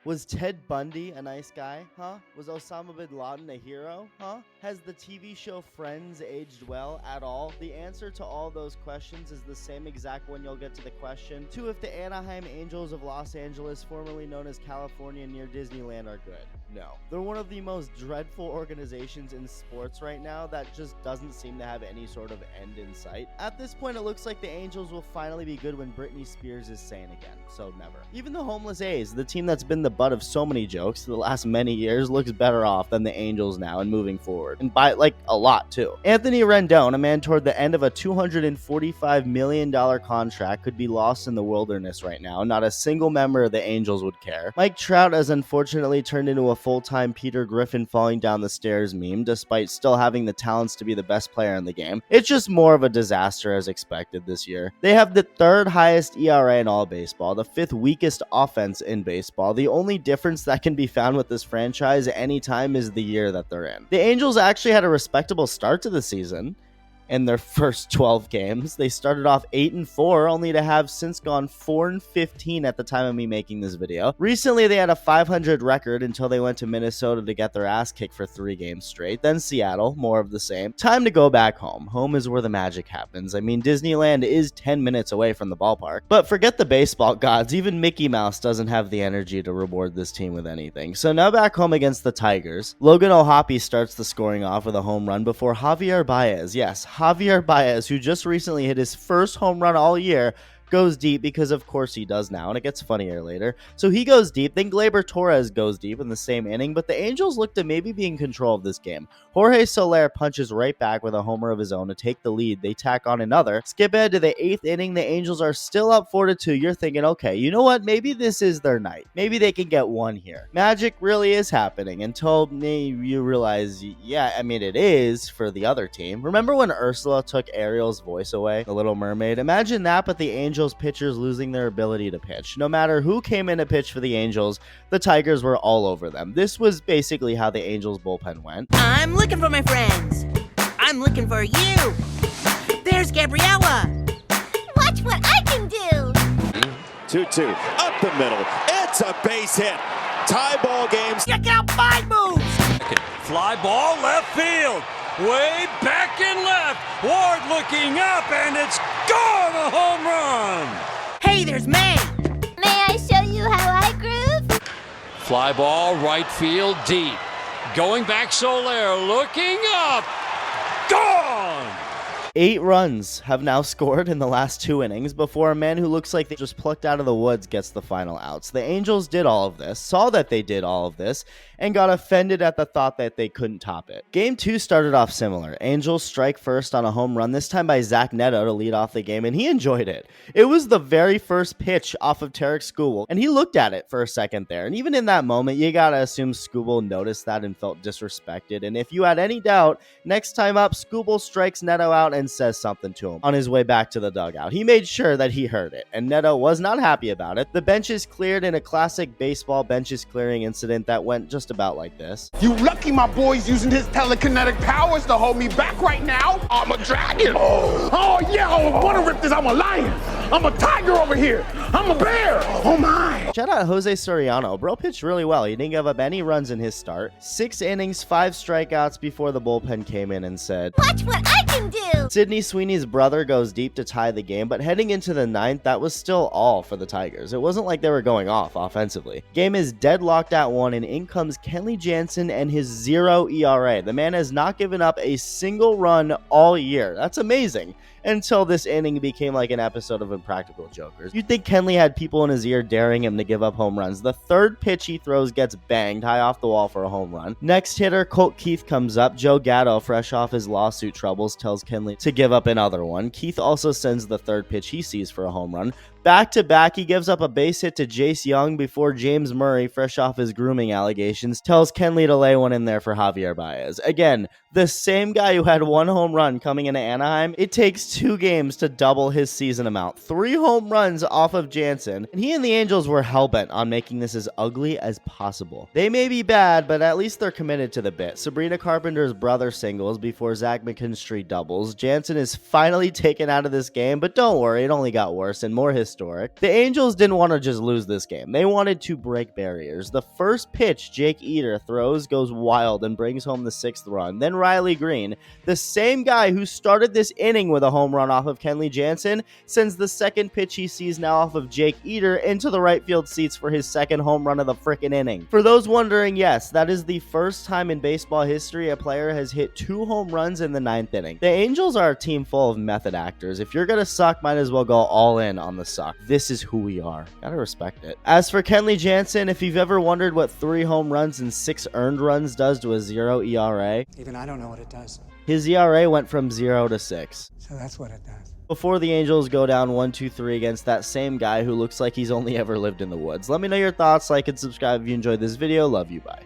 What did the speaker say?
Was Ted Bundy a nice guy? Huh? Was Osama bin Laden a hero? Huh? Has the TV show Friends aged well at all? The answer to all those questions is the same exact one you'll get to the question to if the Anaheim Angels of Los Angeles, formerly known as California near Disneyland, are good. No. They're one of the most dreadful organizations in sports right now that just doesn't seem to have any sort of end in sight. At this point, it looks like the Angels will finally be good when Britney Spears is sane again, so never. Even the homeless A's, the team that's been the butt of so many jokes the last many years, looks better off than the Angels now and moving forward, and by like a lot too. Anthony Rendon, a man toward the end of a $245 million contract, could be lost in the wilderness right now. Not a single member of the Angels would care. Mike Trout has unfortunately turned into a full-time Peter Griffin falling down the stairs meme, despite still having the talents to be the best player in the game. It's just more of a disaster as expected this year. They have the third highest ERA in all baseball, the fifth weakest offense in baseball. The only difference that can be found with this franchise anytime is the year that they're in. The Angels actually had a respectable start to the season. In their first 12 games, they started off 8-4, only to have since gone 4-15 at the time of me making this video. Recently, they had a .500 record until they went to Minnesota to get their ass kicked for 3 games straight. Then Seattle, more of the same. Time to go back home. Home is where the magic happens. I mean, Disneyland is 10 minutes away from the ballpark. But forget the baseball gods, even Mickey Mouse doesn't have the energy to reward this team with anything. So now back home against the Tigers, Logan O'Hoppe starts the scoring off with a home run before Javier Baez. Yes, Javier Baez, who just recently hit his first home run all year, goes deep because of course he does now, and it gets funnier later. So he goes deep, then Gleyber Torres goes deep in the same inning, but the Angels look to maybe be in control of this game. Jorge Soler punches right back with a homer of his own to take the lead. They tack on another. Skip ahead to the 8th inning. The Angels are still up 4-2. You're thinking, okay, you know what? Maybe this is their night. Maybe they can get one here. Magic really is happening until you realize, yeah, I mean, it is for the other team. Remember when Ursula took Ariel's voice away, The Little Mermaid? Imagine that, but the Angels pitchers losing their ability to pitch. No matter who came in to pitch for the Angels, the Tigers were all over them. This was basically how the Angels bullpen went. I'm looking for my friends. I'm looking for you. There's Gabriella. Watch what I can do. 2-2, up the middle. It's a base hit. Tie ball games. Check out my moves. Fly ball left field. Way back and left. Ward looking up, and it's gone, a home run. Hey, there's May. May I show you how I groove? Fly ball right field deep. Going back Soler, looking up. Gone. 8 runs have now scored in the last 2 innings before a man who looks like they just plucked out of the woods gets the final outs. The Angels did all of this, saw that they did all of this, and got offended at the thought that they couldn't top it. Game 2 started off similar. Angels strike first on a home run, this time by Zach Neto to lead off the game, and he enjoyed it. It was the very first pitch off of Tarek Skubal, and he looked at it for a second there. And even in that moment, you gotta assume Skubal noticed that and felt disrespected. And if you had any doubt, next time up, Skubal strikes Neto out and says something to him on his way back to the dugout. He made sure that he heard it, and Neto was not happy about it. The benches cleared in a classic baseball benches clearing incident that went just about like this. You lucky my boy's using his telekinetic powers to hold me back right now. I'm a dragon. Oh yeah, I want to rip this. I'm a lion. I'm a tiger over here. I'm a bear. Oh my. Shout out Jose Soriano. Bro pitched really well. He didn't give up any runs in his start. 6 innings, 5 strikeouts before the bullpen came in and said, Watch what I can do. Sidney Sweeney's brother goes deep to tie the game, but heading into the 9th, that was still all for the Tigers. It wasn't like they were going off offensively. Game is deadlocked at 1, and in comes Kenley Jansen and his 0 ERA. The man has not given up a single run all year. That's amazing. Until this inning became like an episode of Impractical Jokers. You'd think Kenley had people in his ear daring him to give up home runs. The 3rd pitch he throws gets banged high off the wall for a home run. Next hitter, Colt Keith, comes up. Joe Gatto, fresh off his lawsuit troubles, tells Kenley to give up another one. Keith also sends the 3rd pitch he sees for a home run. Back to back, he gives up a base hit to Jace Young before James Murray, fresh off his grooming allegations, tells Kenley to lay one in there for Javier Baez. Again, the same guy who had 1 home run coming into Anaheim, it takes 2 games to double his season amount. 3 home runs off of Jansen, and he and the Angels were hellbent on making this as ugly as possible. They may be bad, but at least they're committed to the bit. Sabrina Carpenter's brother singles before Zach McKinstry doubles. Jansen is finally taken out of this game, but don't worry, it only got worse and more history historic. The Angels didn't want to just lose this game. They wanted to break barriers. The first pitch Jake Eder throws goes wild and brings home the 6th run. Then Riley Green, the same guy who started this inning with a home run off of Kenley Jansen, sends the second pitch he sees now off of Jake Eder into the right field seats for his second home run of the frickin' inning. For those wondering, yes, that is the first time in baseball history a player has hit 2 home runs in the 9th inning. The Angels are a team full of method actors. If you're gonna suck, might as well go all in on the suck. This is who we are. Gotta respect it. As for Kenley Jansen, if you've ever wondered what 3 home runs and 6 earned runs does to a 0 ERA, even I don't know what it does. His ERA went from 0 to 6. So that's what it does. Before the Angels go down 1-2-3 against that same guy who looks like he's only ever lived in the woods. Let me know your thoughts, like and subscribe if you enjoyed this video. Love you, bye.